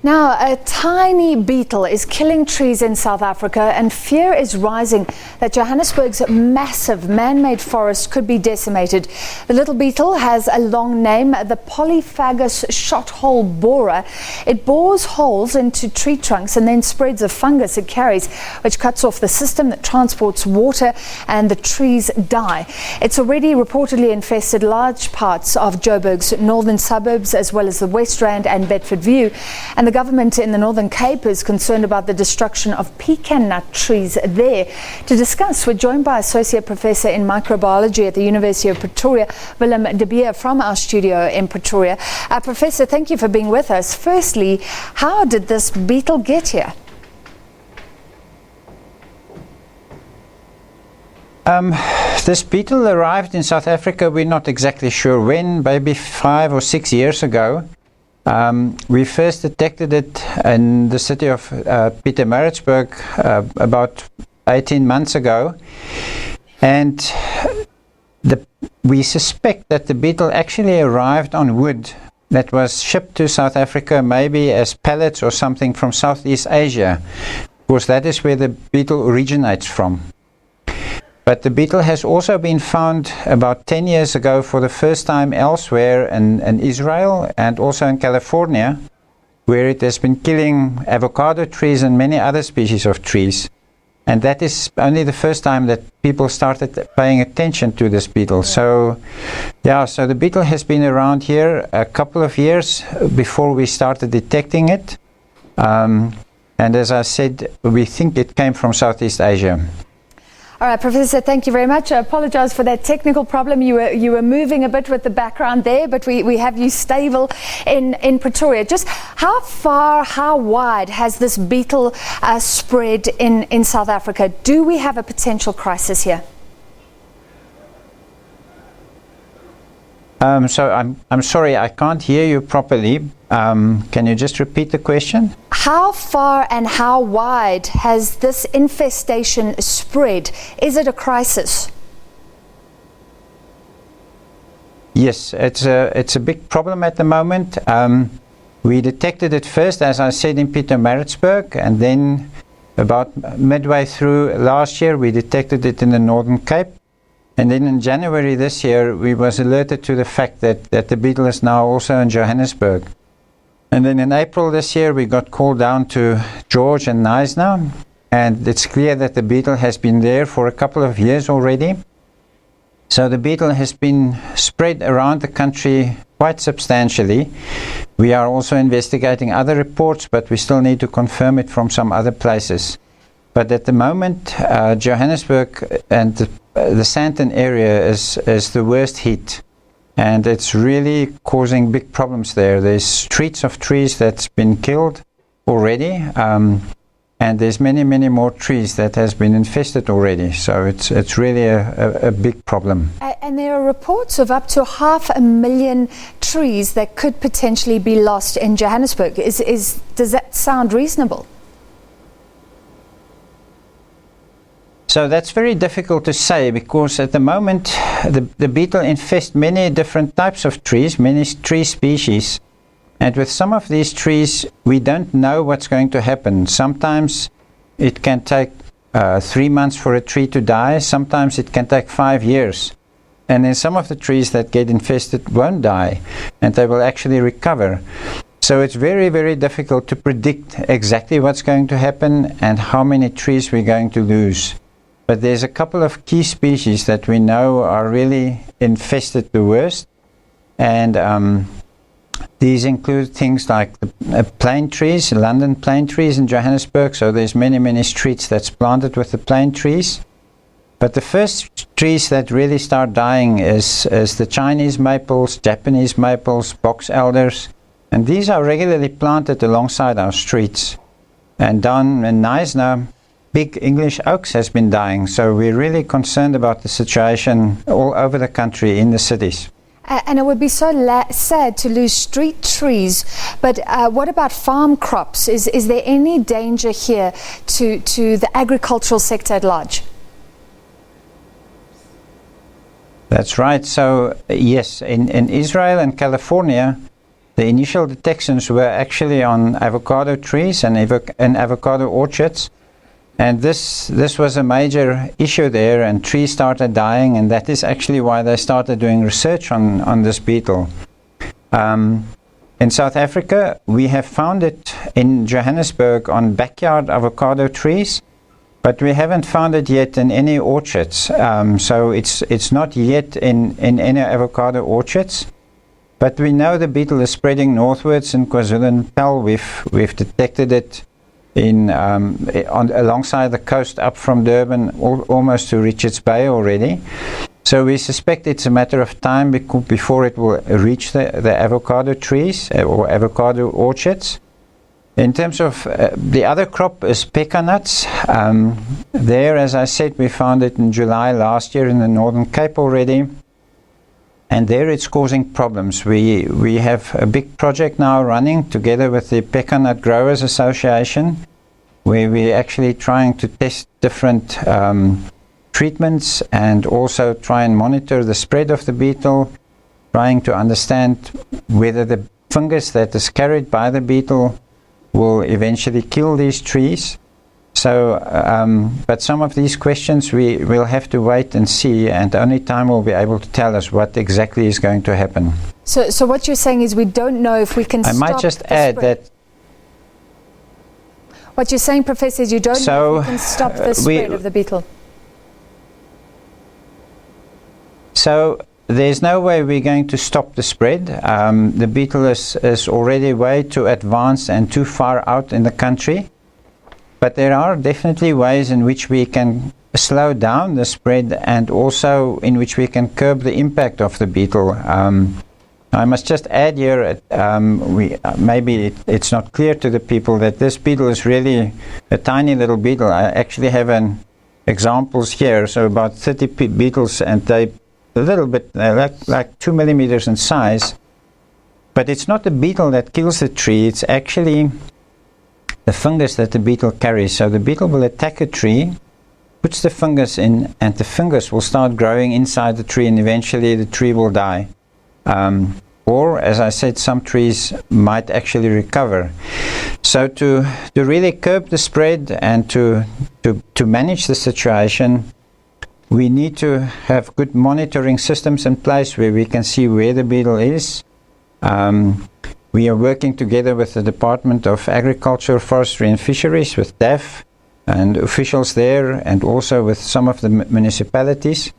Now, a tiny beetle is killing trees in South Africa, and fear is rising that Johannesburg's massive man-made forest could be decimated. The little beetle has a long name, the polyphagous shot-hole borer. It bores holes into tree trunks and then spreads a fungus it carries, which cuts off the system that transports water, and the trees die. It's already reportedly infested large parts of Joburg's northern suburbs, as well as the WestRand and Bedfordview, and the government in the Northern Cape is concerned about the destruction of pecan nut trees there. To discuss, we're joined by Associate Professor in Microbiology at the University of Pretoria, Wilhelm de Beer, from our studio in Pretoria. Professor, thank you for being with us. Firstly, how did this beetle get here? This beetle arrived in South Africa, we're not exactly sure when, maybe 5 or 6 years ago. We first detected it in the city of Pietermaritzburg about 18 months ago, and we suspect that the beetle actually arrived on wood that was shipped to South Africa, maybe as pellets or something from Southeast Asia, because that is where the beetle originates from. But the beetle has also been found about 10 years ago for the first time elsewhere in Israel and also in California, where it has been killing avocado trees and many other species of trees. And that is only the first time that people started paying attention to this beetle. So, yeah, so the beetle has been around here a couple of years before we started detecting it. And as I said, we think it came from Southeast Asia. All right, Professor, thank you very much. I apologize for that technical problem. You were moving a bit with the background there, but we have you stable in Pretoria. Just how far, how wide has this beetle spread in South Africa? Do we have a potential crisis here? So I'm sorry, I can't hear you properly. Can you just repeat the question? How far and how wide has this infestation spread? Is it a crisis? Yes, it's a big problem at the moment. We detected it first, as I said, in Pietermaritzburg, and then about midway through last year we detected it in the Northern Cape. And then in January this year we was alerted to the fact that the beetle is now also in Johannesburg. And then in April this year we got called down to George and Knysna, and it's clear that the beetle has been there for a couple of years already. So the beetle has been spread around the country quite substantially. We are also investigating other reports, but we still need to confirm it from some other places. But at the moment, Johannesburg and the Sandton area is the worst hit. And it's really causing big problems there. There's streets of trees that's been killed already, and there's many more trees that has been infested already. So it's really a big problem. And there are reports of up to 500,000 trees that could potentially be lost in Johannesburg. Does that sound reasonable? So that's very difficult to say, because at the moment the beetle infests many different types of trees, many tree species, and with some of these trees we don't know what's going to happen. Sometimes it can take 3 months for a tree to die, sometimes it can take 5 years, and then some of the trees that get infested won't die and they will actually recover. So it's very difficult to predict exactly what's going to happen and how many trees we're going to lose. But there's a couple of key species that we know are really infested the worst, and these include things like the plane trees, London plane trees in Johannesburg. So there's many streets that's planted with the plane trees. But the first trees that really start dying is the Chinese maples, Japanese maples, box elders, and these are regularly planted alongside our streets. And down in Knysna, big English oaks has been dying, so we're really concerned about the situation all over the country in the cities. And it would be so sad to lose street trees, but what about farm crops? Is there any danger here to the agricultural sector at large? That's right. So yes, in Israel and California the initial detections were actually on avocado trees and avocado orchards. And this was a major issue there, and trees started dying, and that is actually why they started doing research on this beetle. In South Africa, we have found it in Johannesburg on backyard avocado trees, but we haven't found it yet in any orchards. So it's not yet in any avocado orchards. But we know the beetle is spreading northwards in KwaZulu-Natal. We've detected it alongside the coast up from Durban almost to Richards Bay already. So we suspect it's a matter of time before it will reach the avocado trees or avocado orchards. In terms of the other crop is pecan nuts. There, as I said, we found it in July last year in the Northern Cape already. And there it's causing problems. We have a big project now running together with the Pecan Nut Growers Association, where we're actually trying to test different treatments and also try and monitor the spread of the beetle, trying to understand whether the fungus that is carried by the beetle will eventually kill these trees. So, but some of these questions we will have to wait and see, and only time will be able to tell us what exactly is going to happen. So what you're saying is we don't know if we can stop the spread. I might just add that. What you're saying, Professor, is you don't know if we can stop the spread of the beetle. So there's no way we're going to stop the spread. The beetle is already way too advanced and too far out in the country. But there are definitely ways in which we can slow down the spread and also in which we can curb the impact of the beetle. I must just add here, maybe it's not clear to the people that this beetle is really a tiny little beetle. I actually have examples here, so about 30 beetles, and they a little bit like 2 millimeters in size. But it's not the beetle that kills the tree, it's actually the fungus that the beetle carries. So the beetle will attack a tree, puts the fungus in, and the fungus will start growing inside the tree, and eventually the tree will die. Or, as I said, some trees might actually recover. So to really curb the spread and to manage the situation, we need to have good monitoring systems in place where we can see where the beetle is. We are working together with the Department of Agriculture, Forestry and Fisheries, with DAF and officials there, and also with some of the municipalities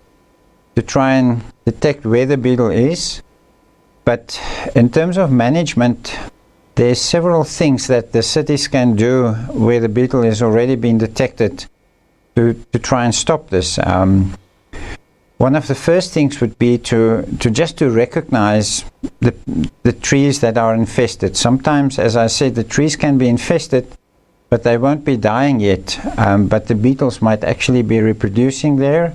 to try and detect where the beetle is. But in terms of management, there's several things that the cities can do where the beetle has already been detected to try and stop this. One of the first things would be to just recognize the trees that are infested. Sometimes, as I said, the trees can be infested, but they won't be dying yet. But the beetles might actually be reproducing there,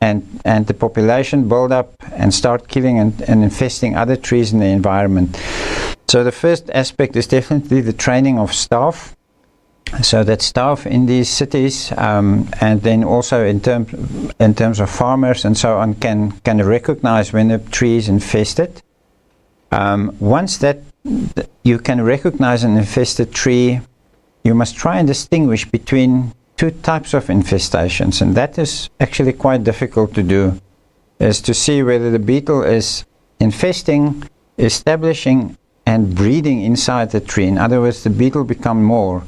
and the population build up and start killing and infesting other trees in the environment. So the first aspect is definitely the training of staff. So that staff in these cities, and then also in terms of farmers and so on, can recognize when a tree is infested. Once that you can recognize an infested tree, you must try and distinguish between two types of infestations, and that is actually quite difficult to do, is to see whether the beetle is infesting, establishing, and breeding inside the tree. In other words, the beetle become more.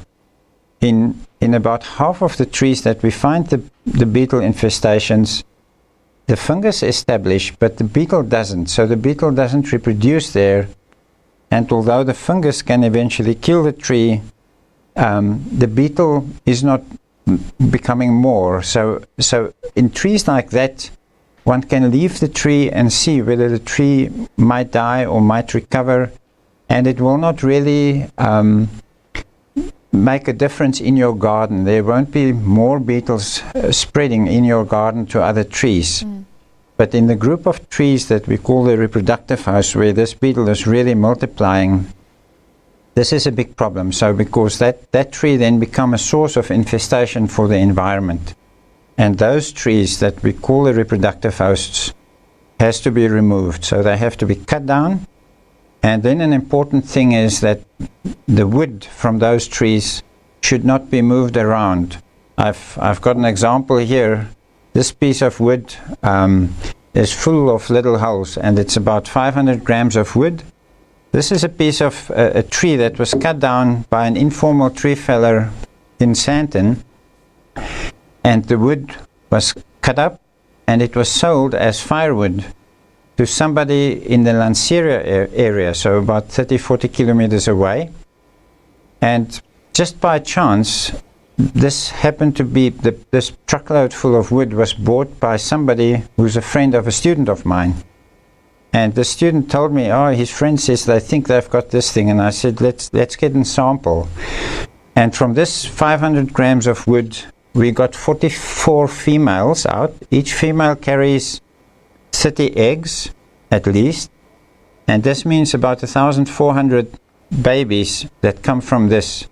In about half of the trees that we find the beetle infestations, the fungus established, but the beetle doesn't. So the beetle doesn't reproduce there. And although the fungus can eventually kill the tree, the beetle is not becoming more. So in trees like that, one can leave the tree and see whether the tree might die or might recover, and it will not really make a difference in your garden. There won't be more beetles spreading in your garden to other trees. But in the group of trees that we call the reproductive house, where this beetle is really multiplying, this is a big problem. So because that tree then become a source of infestation for the environment. And those trees that we call the reproductive hosts has to be removed. So they have to be cut down, And then an important thing is that the wood from those trees should not be moved around. I've got an example here. This piece of wood is full of little holes, and it's about 500 grams of wood. This is a piece of a tree that was cut down by an informal tree feller in Sandton, and the wood was cut up and it was sold as firewood to somebody in the Lanseria area, so about 30-40 kilometers away. And just by chance, this happened to be, this truckload full of wood was bought by somebody who's a friend of a student of mine. And the student told me, oh, his friend says they think they've got this thing. And I said, let's get a sample. And from this 500 grams of wood, we got 44 females out. Each female carries 30 eggs at least. And this means about 1,400 babies that come from this.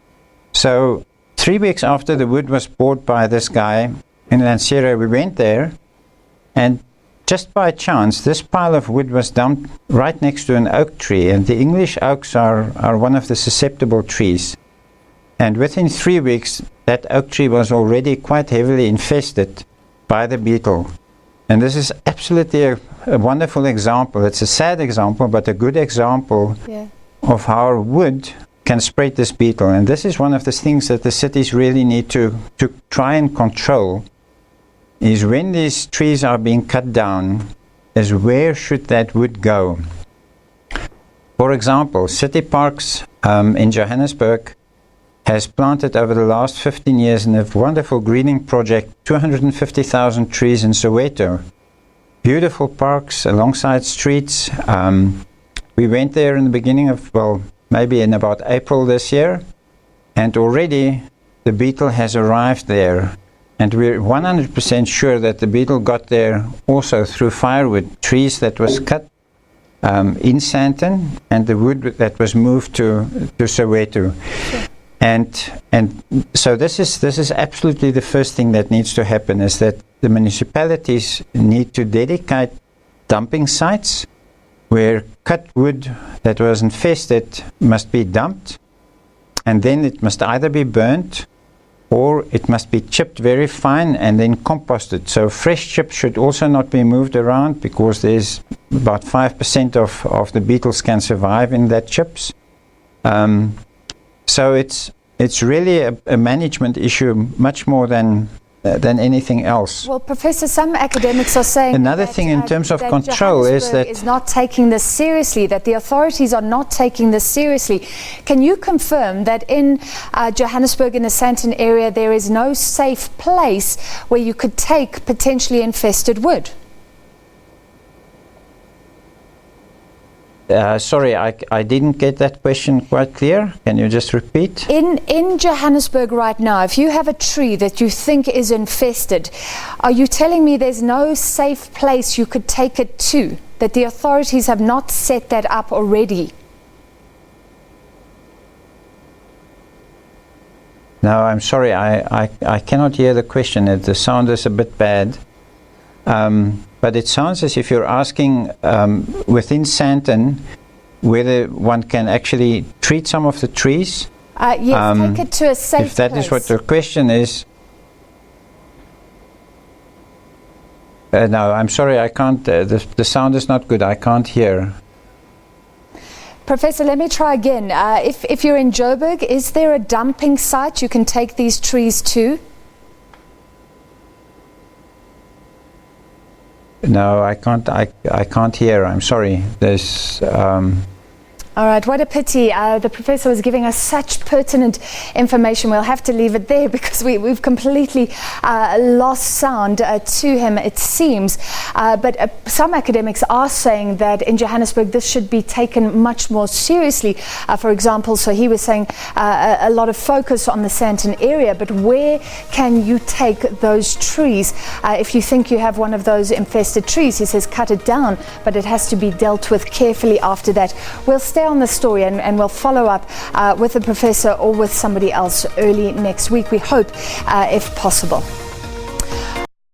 So 3 weeks after the wood was bought by this guy in Lanseria, we went there, and just by chance, this pile of wood was dumped right next to an oak tree, and the English oaks are one of the susceptible trees. And within 3 weeks, that oak tree was already quite heavily infested by the beetle. And this is absolutely a wonderful example. It's a sad example, but a good example of how wood can spread this beetle. And this is one of the things that the cities really need to try and control, is when these trees are being cut down, is where should that wood go? For example, City Parks in Johannesburg has planted over the last 15 years in a wonderful greening project 250,000 trees in Soweto. Beautiful parks alongside streets. We went there in the beginning of, well, maybe in about April this year, and already the beetle has arrived there. And we're 100% sure that the beetle got there also through firewood, trees that was cut in Sandton, and the wood that was moved to Soweto. Sure. And so this is absolutely the first thing that needs to happen, is that the municipalities need to dedicate dumping sites where cut wood that was infested must be dumped, and then it must either be burnt or it must be chipped very fine and then composted. So fresh chips should also not be moved around, because there's about 5% of the beetles can survive in that chips. So it's really a management issue much more than anything else. Well, Professor, some academics are saying another that, thing in terms of control is not taking this seriously, that the authorities are not taking this seriously. Can you confirm that in Johannesburg, in the Sandton area, there is no safe place where you could take potentially infested wood? Sorry, I didn't get that question quite clear. Can you just repeat? In Johannesburg right now, if you have a tree that you think is infested, are you telling me there's no safe place you could take it to, that the authorities have not set that up already? No, I'm sorry, I cannot hear the question. The sound is a bit bad. But it sounds as if you're asking within Sandton whether one can actually treat some of the trees. Yes, take it to a safe place. If that is what the question is. No, I'm sorry, I can't. The sound is not good. I can't hear. Professor, let me try again. If you're in Joburg, is there a dumping site you can take these trees to? No, I can't. I can't hear. I'm sorry. There's. All right, what a pity. The professor was giving us such pertinent information. We'll have to leave it there because we've completely lost sound to him, it seems. But some academics are saying that in Johannesburg this should be taken much more seriously. For example, so he was saying a lot of focus on the Sandton area, but where can you take those trees? If you think you have one of those infested trees, he says cut it down, but it has to be dealt with carefully after that. We'll stay on the story and we'll follow up with the professor or with somebody else early next week, we hope, if possible.